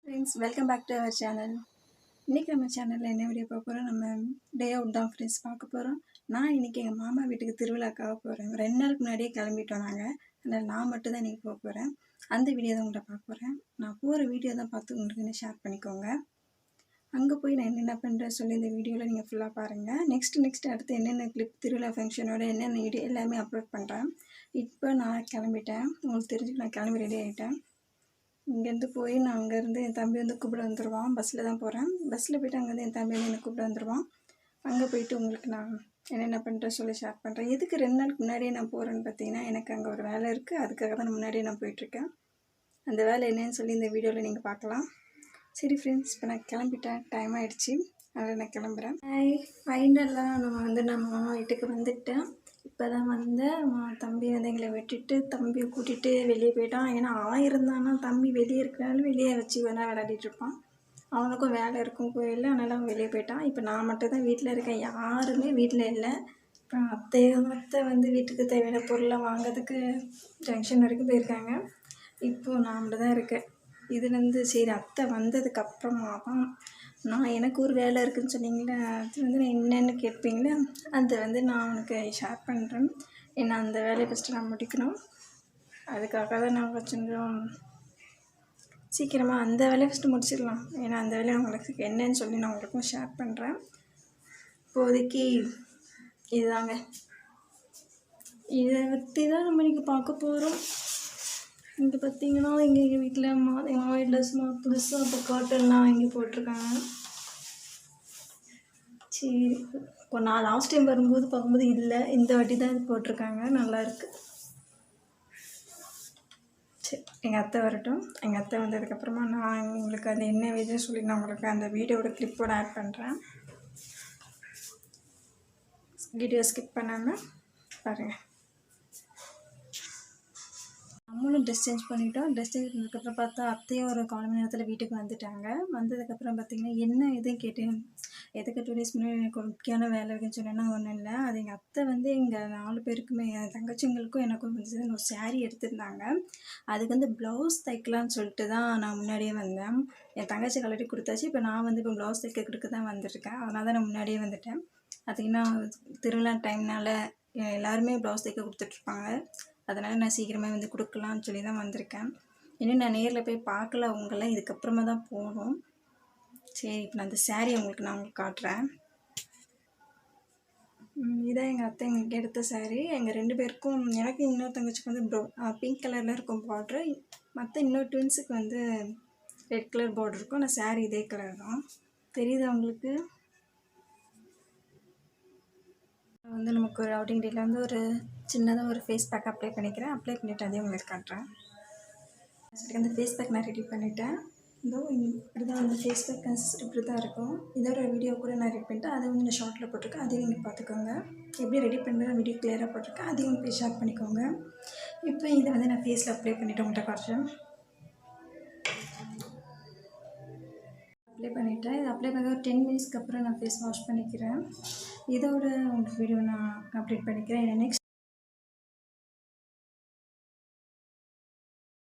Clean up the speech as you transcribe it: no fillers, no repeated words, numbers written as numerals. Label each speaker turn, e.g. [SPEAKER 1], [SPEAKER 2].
[SPEAKER 1] Friends welcome back to our channel. இன்றைக்கி நம்ம சேனலில் என்ன வீடியோ பார்க்க போகிறோம், நம்ம டே அவுட் தான் ஃப்ரெண்ட்ஸ் பார்க்க போகிறோம். நான் இன்றைக்கி எங்கள் மாமா வீட்டுக்கு திருவிழாக்காக போகிறேன். 2 நாளுக்கு முன்னாடியே கிளம்பிட்டோம் நாங்கள். அதனால் நான் மட்டும் தான் இன்றைக்கி போக போகிறேன். அந்த வீடியோ தான் உங்கள்கிட்ட பார்க்க போகிறேன். நான் போகிற வீடியோ தான் பார்த்து உங்களுக்கு ஷேர் பண்ணிக்கோங்க. அங்கே போய் நான் என்னென்ன பண்ணுறேன் சொல்லி இந்த வீடியோவில் நீங்கள் ஃபுல்லாக பாருங்கள். நெக்ஸ்ட் அடுத்து என்னென்ன கிளிப் திருவிழா ஃபங்க்ஷனோட என்னென்ன வீடியோ எல்லாமே அப்லோட் பண்ணுறேன். இப்போ நான் கிளம்பிட்டேன். உங்களுக்கு தெரிஞ்சு நான் கிளம்பி ரெடி ஆகிட்டேன். இங்கேருந்து போய் நான் அங்கேருந்து என் தம்பி வந்து கூப்பிட வந்துடுவான். பஸ்ஸில் தான் போகிறேன். பஸ்ஸில் போய்ட்டு அங்கேருந்து என் தம்பி வந்து என்னை கூப்பிட வந்துடுவான். அங்கே போய்ட்டு உங்களுக்கு நான் என்னென்ன பண்ணுறேன் சொல்லி ஷேர் பண்ணுறேன். எதுக்கு 2 நாளுக்கு முன்னாடியே நான் போகிறேன்னு பார்த்தீங்கன்னா, எனக்கு அங்கே ஒரு வேலை இருக்குது. அதுக்காக தான் நான் முன்னாடியே நான் போயிட்டுருக்கேன். அந்த வேலை என்னன்னு சொல்லி இந்த வீடியோவில் நீங்கள் பார்க்கலாம். சரி ஃப்ரெண்ட்ஸ், இப்போ நான் கிளம்பிட்டேன். டைம் ஆகிடுச்சி, அதில் நான் கிளம்புறேன். ஃபைனலாக நம்ம மாமா வீட்டுக்கு வந்துட்டேன். இப்போ தான் வந்து தம்பி வந்து எங்களை விட்டுட்டு தம்பியை கூட்டிகிட்டு வெளியே போயிட்டான். ஏன்னா இருந்தானா தம்பி வெளியே இருக்கிறனால வெளியே வச்சு வேணால் விளையாடிட்டுருப்பான். அவனுக்கும் வேலை இருக்கும் கோயிலில், அதனால் அவன் வெளியே போயிட்டான். இப்போ நான் மட்டும் தான் வீட்டில் இருக்கேன். யாருமே வீட்டில் இல்லை. இப்போ அத்தை வந்து வீட்டுக்கு தேவையான பொருளை வாங்கிறதுக்கு ஜங்ஷன் வரைக்கும் போயிருக்காங்க. இப்போது நான் மட்டும் தான் இருக்கேன். இதுலேருந்து சரி அத்தை வந்ததுக்கப்புறமா தான் நான் எனக்கு ஒரு வேலை இருக்குதுன்னு சொன்னீங்களே, அது வந்து நான் என்னென்னு கேட்பீங்களே, அதை வந்து நான் உனக்கு ஷேர் பண்ணுறேன். ஏன்னா அந்த வேலையை ஃபஸ்ட்டு நான் முடிக்கணும். அதுக்காக தான் நான் கொஞ்சம் சீக்கிரமாக அந்த வேலையை ஃபஸ்ட்டு முடிச்சிடலாம். ஏன்னா அந்த வேலையை உங்களுக்கு என்னன்னு சொல்லி நான் உங்களுக்கும் ஷேர் பண்ணுறேன். இப்போதைக்கு இதுதாங்க, இதை பற்றி தான் நம்ம இன்றைக்கி பார்க்க போகிறோம். இங்கே பார்த்தீங்கன்னா எங்கள் வீட்டில் எங்கள் வீட்டில் புதுசாக இப்போ காட்டன்லாம் வாங்கி போட்டிருக்காங்க. சரி, இப்போ நான் லாஸ்ட் டைம் வரும்போது பார்க்கும்போது இல்லை, இந்த வாட்டி தான் இது போட்டிருக்காங்க. நல்லாயிருக்கு. சரி, எங்கள் அத்தை வரட்டும். எங்கள் அத்தை வந்ததுக்கப்புறமா நான் உங்களுக்கு அது என்ன விதம் சொல்லி நான் உங்களுக்கு அந்த வீடியோட கிளிப்போடு ஆட் பண்ணுறேன். வீடியோ ஸ்கிப் பண்ணாமல் பாருங்கள். நம்மளும் ட்ரெஸ் சேஞ்ச் பண்ணிட்டோம். ட்ரெஸ் சேஞ்ச் பண்ணதுக்கப்புறம் பார்த்தா அத்தையும் ஒரு 1/4 மணி நேரத்தில் வீட்டுக்கு வந்துட்டாங்க. வந்ததுக்கப்புறம் பார்த்திங்கன்னா என்ன எதுவும் கேட்டேன். எதுக்கு 2 டேஸ் முன்னாடி எனக்கு ஒரு முக்கியமான வேலை இருக்குன்னு சொன்னேன்னா ஒன்றும் இல்லை. அது எங்கள் அத்தை வந்து எங்கள் 4 பேருக்குமே, என் தங்கச்சிங்களுக்கும் எனக்கும் வந்து ஒரு சாரீ எடுத்திருந்தாங்க. அதுக்கு வந்து ப்ளவுஸ் தைக்கலான்னு சொல்லிட்டு தான் நான் முன்னாடியே வந்தேன். என் தங்கச்சி கலட்டி கொடுத்தாச்சு. இப்போ நான் வந்து இப்போ ப்ளவுஸ் தைக்க கொடுக்க தான் வந்திருக்கேன். அதனால தான் நான் முன்னாடியே வந்துட்டேன். பார்த்திங்கன்னா திருவிழா டைம்னால் எல்லாருமே ப்ளவுஸ் தைக்க கொடுத்துட்ருப்பாங்க. அதனால் நான் சீக்கிரமாக வந்து கொடுக்கலான்னு சொல்லி தான் வந்திருக்கேன். இன்னும் நான் நேரில் போய் பார்க்கல அவங்களாம், இதுக்கப்புறமா தான் போகணும். சரி, இப்போ நான் அந்த சாரீ நான் உங்களுக்கு காட்டுறேன். இதான் எங்கள் அத்தை எங்களுக்கு எடுத்த சாரீ. எங்கள் 2 பேருக்கும், எனக்கு இன்னொரு தங்கச்சிக்கு வந்து பிங்க் கலரில் இருக்கும் பார்ட்ரு, மற்ற இன்னொரு ட்வின்ஸுக்கு வந்து ரெட் கலர் பார்டர் இருக்கும். ஆனால் சாரீ இதே கலர் தான். தெரியுது அவங்களுக்கு. வந்து நமக்கு ஒரு அவுட்டிங் டேட்டில் வந்து ஒரு சின்னதாக ஒரு ஃபேஸ் பேக் அப்ளை பண்ணிக்கிறேன். அப்ளை பண்ணிவிட்டு அதையும் உங்களுக்கு காட்டுறேன். சரி, அந்த ஃபேஸ் பேக் நான் ரெடி பண்ணிவிட்டேன். இதோ இப்படி தான் வந்து ஃபேஸ் பேக் கன்சிஸ்ட் இப்படி தான் இருக்கும். இதோட வீடியோ கூட நான் ரெடி பண்ணிவிட்டு அதை வந்து நான் ஷார்ட்டில் போட்டிருக்கேன். அதையும் நீங்கள் பார்த்துக்கோங்க. எப்படி ரெடி பண்ணுற வீடியோ கிளியராக போட்டிருக்கேன். அதையும் போய் ஷேர் பண்ணிக்கோங்க. இப்போ இதை வந்து நான் ஃபேஸில் அப்ளை பண்ணிவிட்டு உங்கள்கிட்ட காட்டுறேன். அப்ளை பண்ணிவிட்டேன். இது அப்ளை பண்ண ஒரு 10 மினிட்ஸ்க்கு அப்புறம் நான் ஃபேஸ் வாஷ் பண்ணிக்கிறேன். இதோட உங்களுக்கு வீடியோ நான் அப்டேட் பண்ணிக்கிறேன். நெக்ஸ்ட்